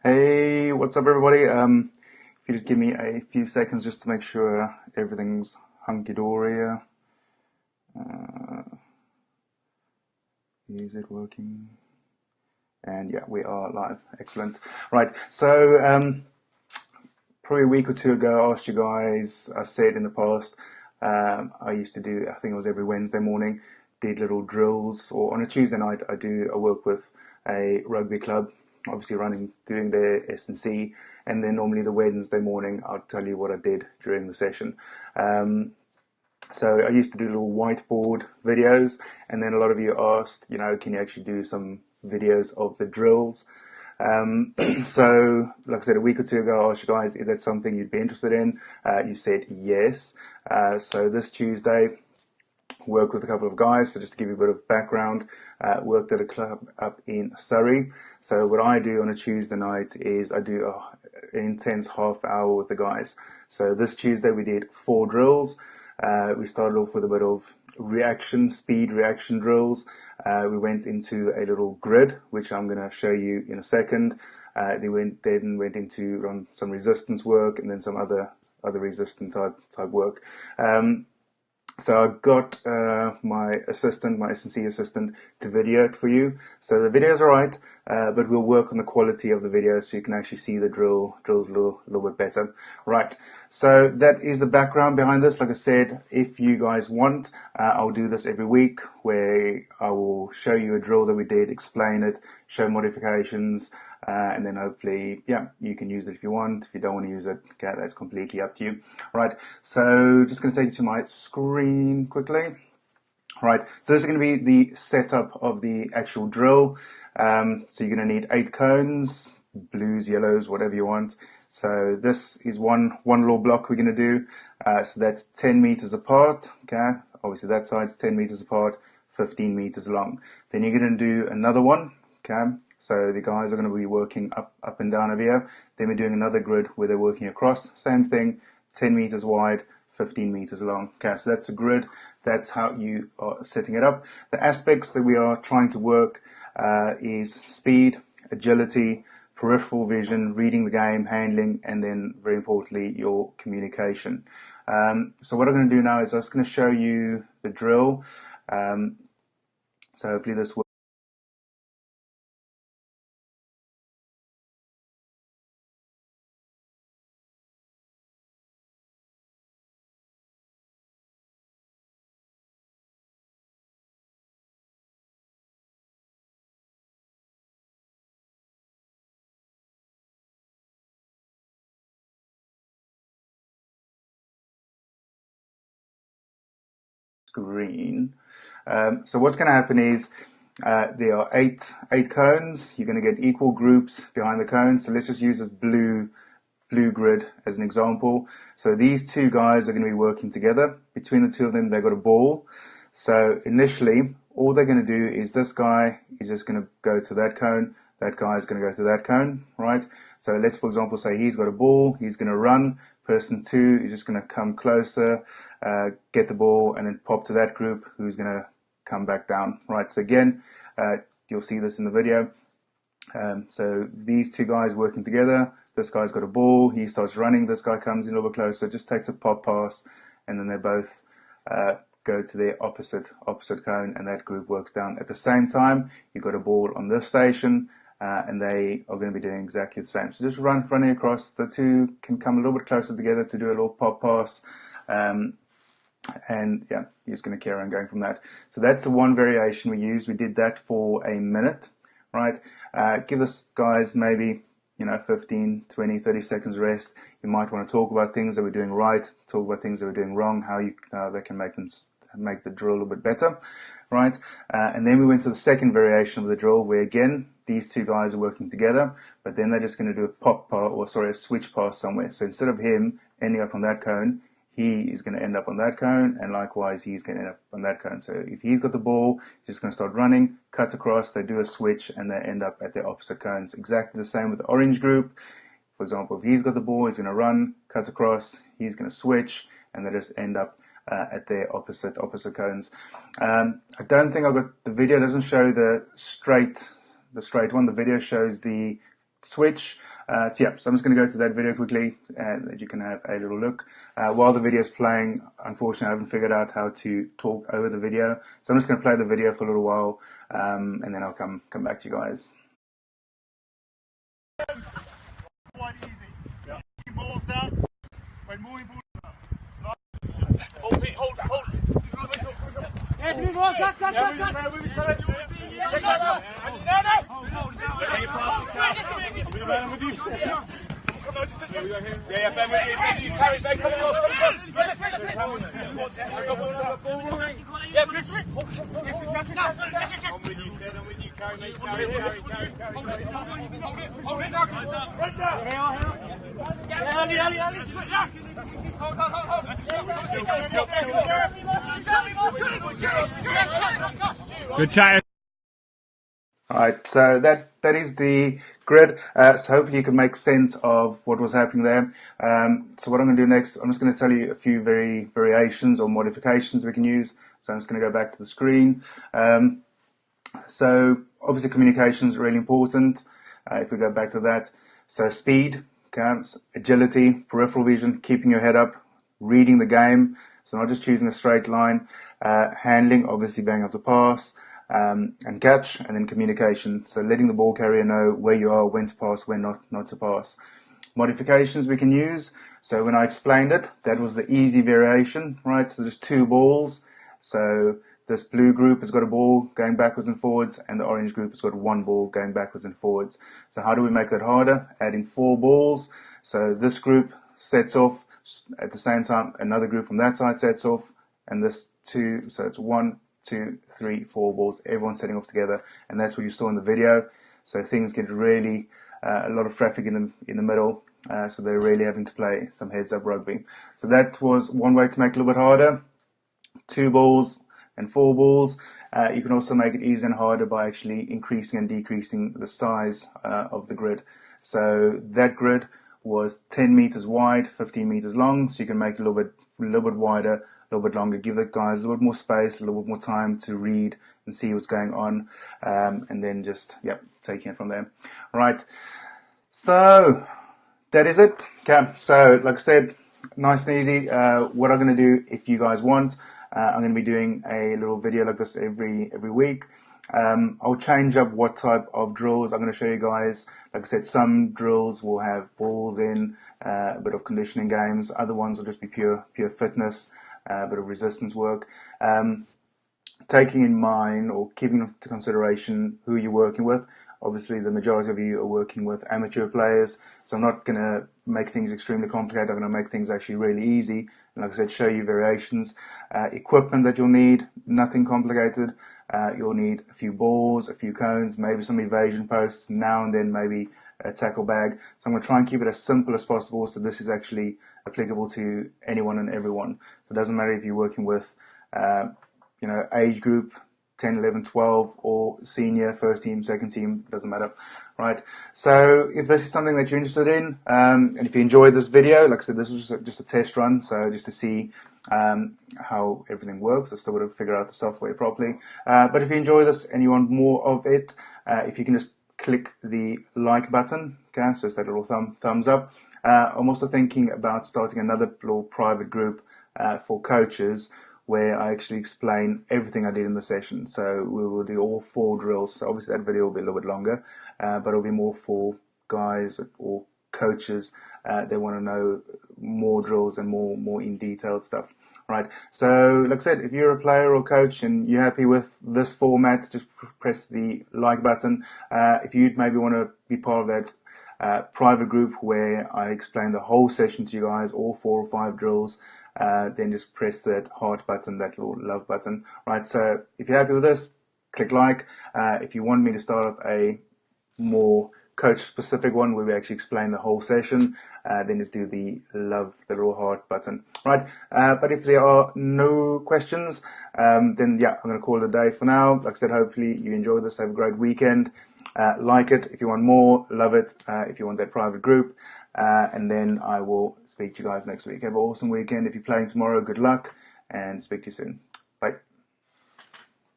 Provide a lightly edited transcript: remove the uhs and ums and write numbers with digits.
Hey, what's up, everybody? If you just give me a few seconds just to make sure everything's hunky-dory here. Is it working? And yeah, we are live. Excellent. Right, so probably a week or two ago, I asked you guys, I said in the past, I used to do, I think it was every Wednesday morning, did little drills, or on a Tuesday night, I work with a rugby club, obviously doing their S&C, and then normally the Wednesday morning, I'll tell you what I did during the session. So I used to do little whiteboard videos, and then a lot of you asked, can you actually do some videos of the drills? So, like I said, a week or two ago, I asked you guys if that's something you'd be interested in. You said yes. So this Tuesday, worked with a couple of guys. So just to give you a bit of background, worked at a club up in Surrey. So what I do on a Tuesday night is I do an intense half hour with the guys. So this Tuesday we did 4 drills. We started off with a bit of speed reaction drills. We went into a little grid, which I'm going to show you in a second. Then went into some resistance work and then some other resistance type work. So I got my S&C assistant, to video it for you. So the video's alright, but we'll work on the quality of the video so you can actually see the drills a little bit better. Right, so that is the background behind this. Like I said, if you guys want, I'll do this every week where I will show you a drill that we did, explain it, show modifications, and then hopefully, yeah, you can use it if you want. If you don't want to use it, okay, that's completely up to you. Right, so just going to take you to my screen quickly. Right, so this is going to be the setup of the actual drill. So you're going to need 8 cones, blues, yellows, whatever you want. So this is one little block we're going to do. So that's 10 meters apart. Okay, obviously that side's 10 meters apart, 15 meters long. Then you're going to do another one. Okay, so the guys are going to be working up and down over here. Then we're doing another grid where they're working across. Same thing, 10 meters wide, 15 meters long. Okay, so that's a grid. That's how you are setting it up. The aspects that we are trying to work is speed, agility, peripheral vision, reading the game, handling, and then very importantly, your communication. So what I'm going to do now is I'm just going to show you the drill. So hopefully this works. Screen. So what's going to happen is there are eight cones. You're going to get equal groups behind the cones. So let's just use this blue grid as an example. So these two guys are going to be working together. Between the two of them, they've got a ball. So initially, all they're going to do is this guy is just going to go to that cone. That guy is going to go to that cone, right? So let's, for example, say he's got a ball. He's going to run. Person 2 is just going to come closer, get the ball, and then pop to that group who's going to come back down, right? So again, you'll see this in the video. So these two guys working together. This guy's got a ball. He starts running. This guy comes in a little bit closer, just takes a pop pass, and then they both go to their opposite cone, and that group works down. At the same time, you've got a ball on this station, and they are going to be doing exactly the same. So just running across. The two can come a little bit closer together to do a little pop pass. And yeah, you're just going to carry on going from that. So that's the one variation we used. We did that for a minute, right? Give this guys maybe 15, 20, 30 seconds rest. You might want to talk about things that we're doing right, talk about things that we're doing wrong, how they can make the drill a little bit better, right? And then we went to the second variation of the drill where again these two guys are working together, but then they're just going to do a switch pass somewhere. So instead of him ending up on that cone, he is going to end up on that cone, and likewise he's going to end up on that cone. So if he's got the ball, he's just going to start running, cut across, they do a switch, and they end up at their opposite cones. Exactly the same with the orange group. For example, if he's got the ball, he's going to run, cut across, he's going to switch, and they just end up at their opposite cones. I don't think the video doesn't show the straight one. The video shows the switch. So yeah, so I'm just going to go to that video quickly and that you can have a little look. While the video is playing, unfortunately I haven't figured out how to talk over the video, so I'm just going to play the video for a little while and then I'll come back to you guys. Quite easy. Yeah. Keep balls down. When moving forward. Hold. Yes, move on, touch. No. With you. Come on, just yeah, Ben with you. Carry, Ben, come on. Yeah, Chris. I'm with you, Ted. I'm with you. Carry, mate. Carry. Hold it. Right down. Good chat. Alright, so that is the grid. So hopefully you can make sense of what was happening there. So what I'm going to do next, I'm just going to tell you a few variations or modifications we can use. So I'm just going to go back to the screen. So obviously communication is really important. If we go back to that, so speed, agility, peripheral vision, keeping your head up, reading the game, so not just choosing a straight line, handling, obviously being able to pass, and catch, and then communication, so letting the ball carrier know where you are, when to pass, when not to pass. Modifications we can use, so when I explained it, that was the easy variation, right? So there's 2 balls, so this blue group has got a ball going backwards and forwards, and the orange group has got 1 ball going backwards and forwards. So how do we make that harder? Adding 4 balls. So this group sets off, at the same time another group from that side sets off, and this 2, so it's 1, 2, 3, 4 balls, everyone setting off together, and that's what you saw in the video. So things get really, a lot of traffic in the middle, so they're really having to play some heads-up rugby. So that was one way to make it a little bit harder. 2 balls and 4 balls. You can also make it easier and harder by actually increasing and decreasing the size of the grid. So that grid was 10 meters wide, 15 meters long, so you can make it a little bit wider, a little bit longer, give the guys a little bit more space, a little bit more time to read and see what's going on, and then just, taking it from there. Right, so that is it. Okay, so like I said, nice and easy. What I'm going to do, if you guys want, I'm going to be doing a little video like this every week. I'll change up what type of drills I'm going to show you guys. Like I said, some drills will have balls in, a bit of conditioning games. Other ones will just be pure fitness, a bit of resistance work. Taking in mind or keeping into consideration who you're working with. Obviously, the majority of you are working with amateur players, so I'm not going to make things extremely complicated. I'm going to make things actually really easy. And like I said, show you variations. Equipment that you'll need, nothing complicated. You'll need a few balls, a few cones, maybe some evasion posts, now and then maybe a tackle bag. So I'm going to try and keep it as simple as possible, so this is actually applicable to anyone and everyone. So it doesn't matter if you're working with, age group, 10, 11, 12, or senior, first team, second team, doesn't matter, right? So if this is something that you're interested in, and if you enjoyed this video, like I said, this was just a test run, so just to see how everything works. I still got to figure out the software properly. But if you enjoy this and you want more of it, if you can just click the like button, okay, so it's that little thumbs up. I'm also thinking about starting another little private group for coaches, where I actually explain everything I did in the session. So we will do all 4 drills. So obviously that video will be a little bit longer, but it'll be more for guys or coaches they want to know more drills and more in detailed stuff. Right. So like I said, if you're a player or coach and you're happy with this format, just press the like button. If you'd maybe want to be part of that private group where I explain the whole session to you guys, all 4 or 5 drills, then just press that heart button, that little love button. Right, so if you're happy with this, click like. If you want me to start up a more coach specific one where we actually explain the whole session, then just do the love, the little heart button. Right, but if there are no questions, then yeah, I'm going to call it a day for now. Like I said, hopefully you enjoy this, have a great weekend. Like it if you want more, love it if you want that private group, and then I will speak to you guys next week. Have an awesome weekend. If you're playing tomorrow, good luck, and speak to you soon.